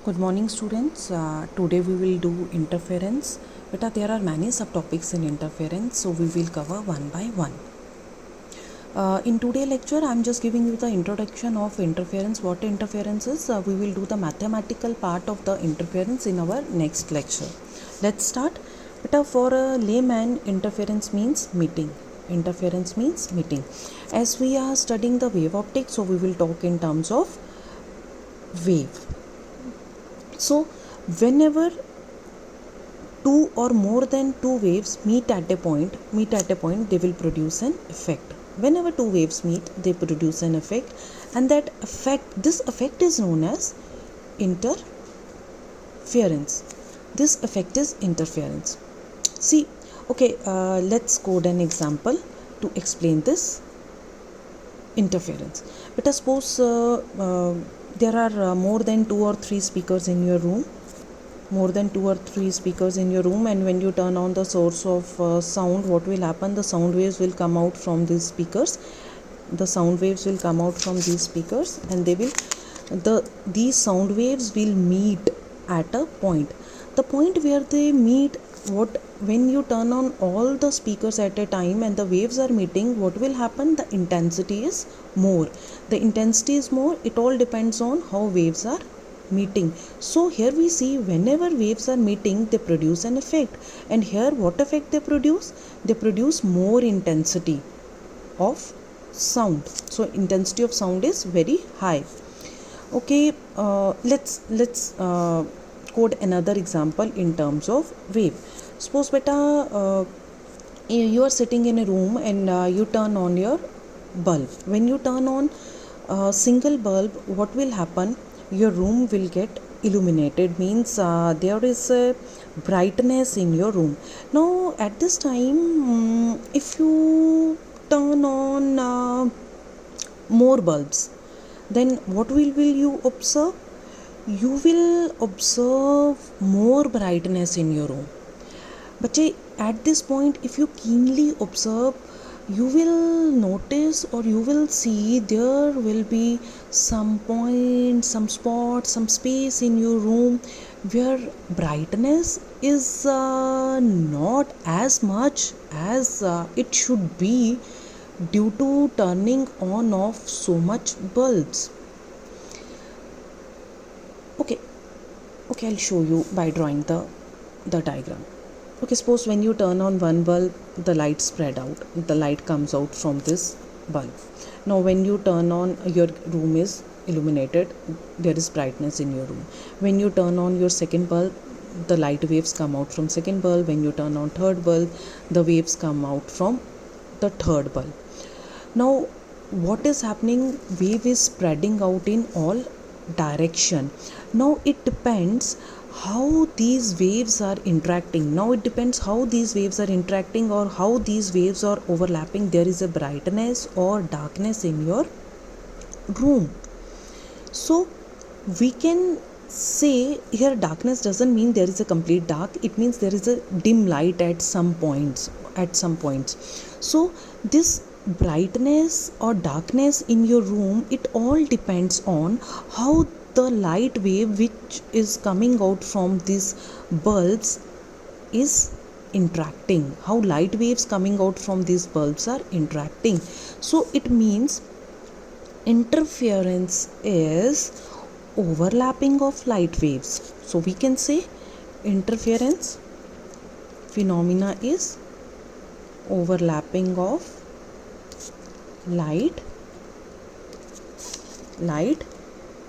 Good morning, students. Today we will do interference. Beta, there are many subtopics in interference, so we will cover one by one. In today's lecture, I am just giving you the introduction of interference. What interference is? We will do the mathematical part of the interference in our next lecture. Let's start. Beta, for a layman, interference means meeting. Interference means meeting. As we are studying the wave optics, so we will talk in terms of wave. So whenever two or more than two waves meet at a point, they will produce an effect. Whenever two waves meet, they produce an effect, and this effect is known as interference. This effect is interference. See, okay, let's code an example to explain this interference. But suppose there are more than two or three speakers in your room, and when you turn on the source of sound, what will happen? The sound waves will come out from these speakers. And these sound waves will meet at a point. The point where they meet, when you turn on all the speakers at a time and the waves are meeting, what will happen? The intensity is more. It all depends on how waves are meeting. So here we see, whenever waves are meeting, they produce an effect. And here, what effect they produce? They produce more intensity of sound. So intensity of sound is very high. Okay, let's code another example in terms of wave. Suppose you are sitting in a room and you turn on your bulb. When you turn on a single bulb, what will happen? Your room will get illuminated, means there is a brightness in your room. Now at this time, if you turn on more bulbs, then what will you observe? You will observe more brightness in your room. But at this point, if you keenly observe, you will notice, or you will see, there will be some point, some spot, some space in your room where brightness is not as much as it should be, due to turning on off so much bulbs. Okay, I'll show you by drawing the diagram. Okay, suppose when you turn on one bulb, the light spread out. The light comes out from this bulb. Now when you turn on, your room is illuminated. There is brightness in your room. When you turn on your second bulb, the light waves come out from second bulb. When you turn on third bulb, the waves come out from the third bulb. Now what is happening? Wave is spreading out in all direction. Now it depends how these waves are interacting. Or how these waves are overlapping. There is a brightness or darkness in your room. So we can say here, darkness doesn't mean there is a complete dark. It means there is a dim light at some points. So this brightness or darkness in your room, it all depends on how the light wave which is coming out from these bulbs is interacting. How light waves coming out from these bulbs are interacting. So it means interference is overlapping of light waves. So we can say interference phenomena is overlapping of light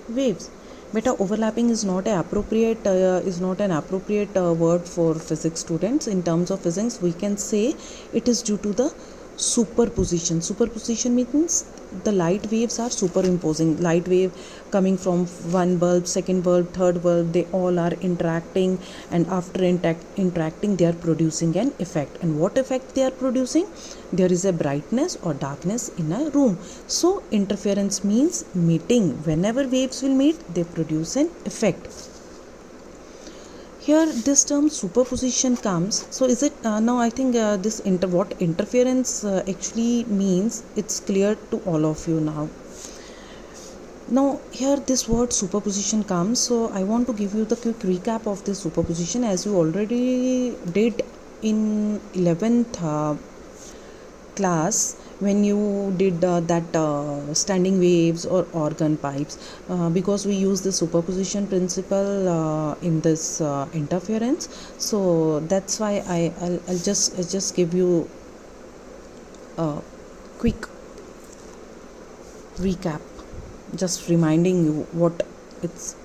waves. Beta, overlapping is not an appropriate word for physics students. In terms of physics, we can say it is due to the superposition. Superposition means the light waves are superimposing. Light wave coming from one bulb, second bulb, third bulb, they all are interacting, and after interacting, they are producing an effect. And what effect they are producing? There is a brightness or darkness in a room. So interference means meeting. Whenever waves will meet, they produce an effect. Here this term superposition comes. So is it now? I think what interference actually means, it's clear to all of you now. Now here this word superposition comes, so I want to give you the quick recap of this superposition as you already did in 11th class when you did that standing waves or organ pipes, because we use the superposition principle in this interference. So that's why I'll just give you a quick recap, just reminding you what it's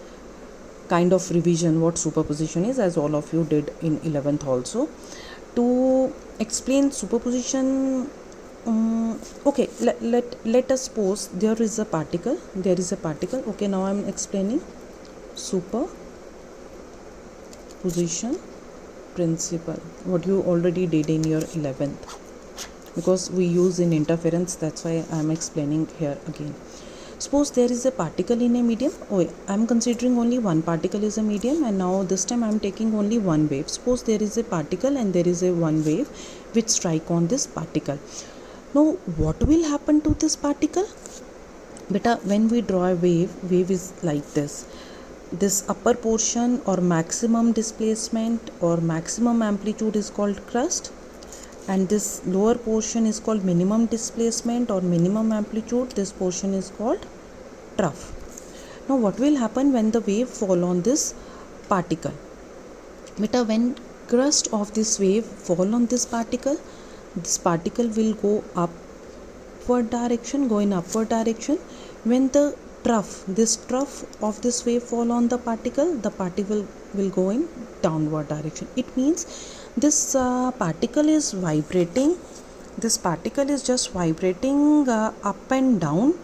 kind of revision what superposition is, as all of you did in 11th also. To explain superposition, okay, let us suppose there is a particle. Okay, now I'm explaining superposition principle, what you already did in your 11th, because we use in interference, that's why I'm explaining here again. Suppose there is a particle in a medium. I'm considering only one particle is a medium, and now this time I'm taking only one wave. Suppose there is a particle and there is a one wave which strike on this particle. Now what will happen to this particle? Beta, when we draw a wave is like this. This upper portion or maximum displacement or maximum amplitude is called crust, and this lower portion is called minimum displacement or minimum amplitude. This portion is called trough. Now what will happen when the wave fall on this particle? Beta, when crust of this wave fall on this particle will go upward direction, when the this trough of this wave fall on the particle will go in downward direction. It means this particle is vibrating. This particle is just vibrating up and down,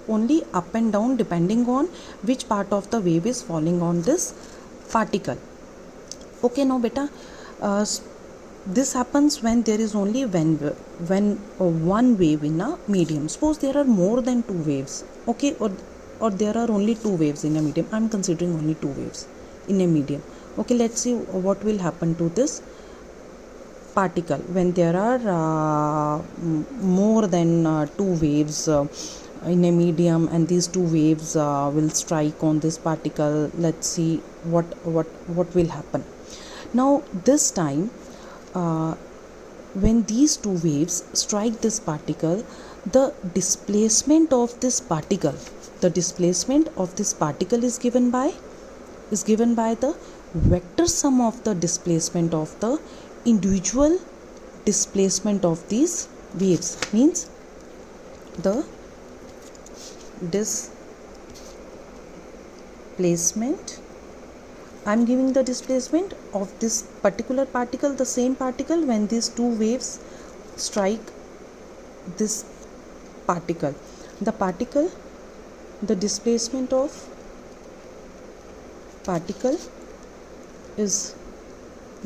only up and down, depending on which part of the wave is falling on this particle. Okay, now beta, this happens when there is only one wave in a medium. Suppose there are more than two waves, okay, or there are only two waves in a medium. I'm considering only two waves in a medium. Okay, let's see what will happen to this particle when there are more than two waves in a medium, and these two waves will strike on this particle. Let's see what will happen. Now this time, when these two waves strike this particle, the displacement of this particle is given by the vector sum of the displacement of the individual displacement of these waves. Means the displacement, I'm giving the displacement of this particular particle, the same particle, when these two waves strike this particle. The displacement of particle is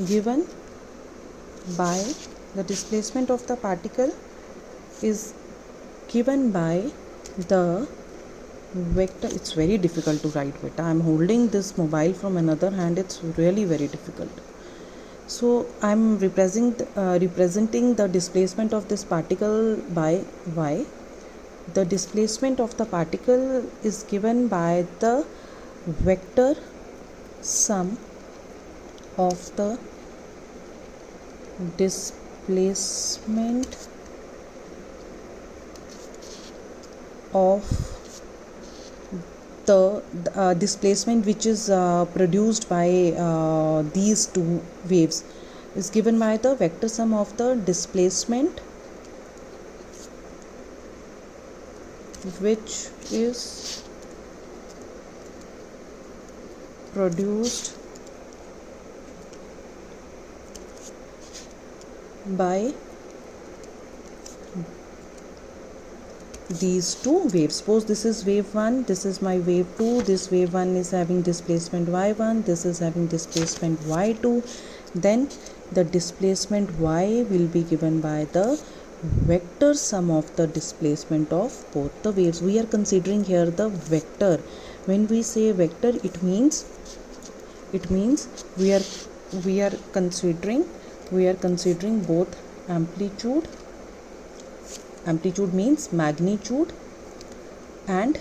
given by the vector. It's very difficult to write, beta. I'm holding this mobile from another hand. It's really very difficult. So I'm representing the displacement of this particle by y. The displacement of the particle is given by the vector sum of the displacement of the displacement which is produced by these two waves is given by the vector sum of the displacement which is produced by these two waves. Suppose this is wave 1, this is my wave 2. This wave 1 is having displacement y1, this is having displacement y2. Then the displacement y will be given by the vector sum of the displacement of both the waves. We are considering here the vector. When we say vector, it means we are considering both amplitude means magnitude, and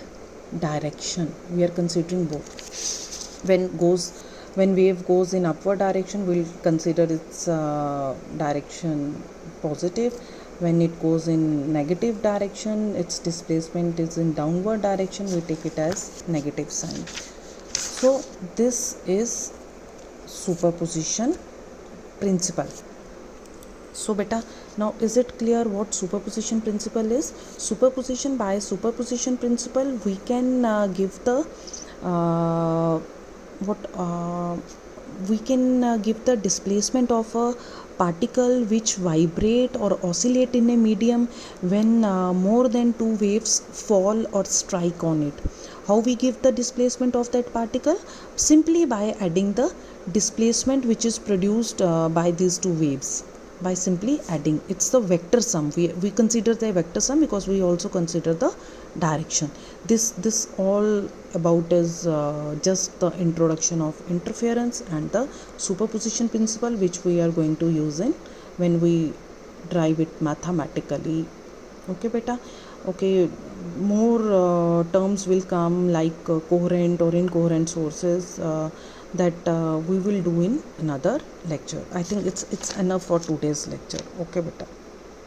direction. We are considering both. When wave goes in upward direction, we'll consider its direction positive. When it goes in negative direction, its displacement is in downward direction, we take it as negative sign. So this is superposition principle. So beta, now is it clear what superposition principle is? By superposition principle we can give the give the displacement of a particle which vibrate or oscillate in a medium when more than two waves fall or strike on it. How we give the displacement of that particle? Simply by adding the displacement which is produced by these two waves, by simply adding. It's the vector sum. We consider the vector sum because we also consider the direction. This all about is just the introduction of interference and the superposition principle, which we are going to use in when we drive it mathematically. Okay beta. Okay, more terms will come like coherent or incoherent sources that we will do in another lecture. I think it's enough for today's lecture. Okay beta.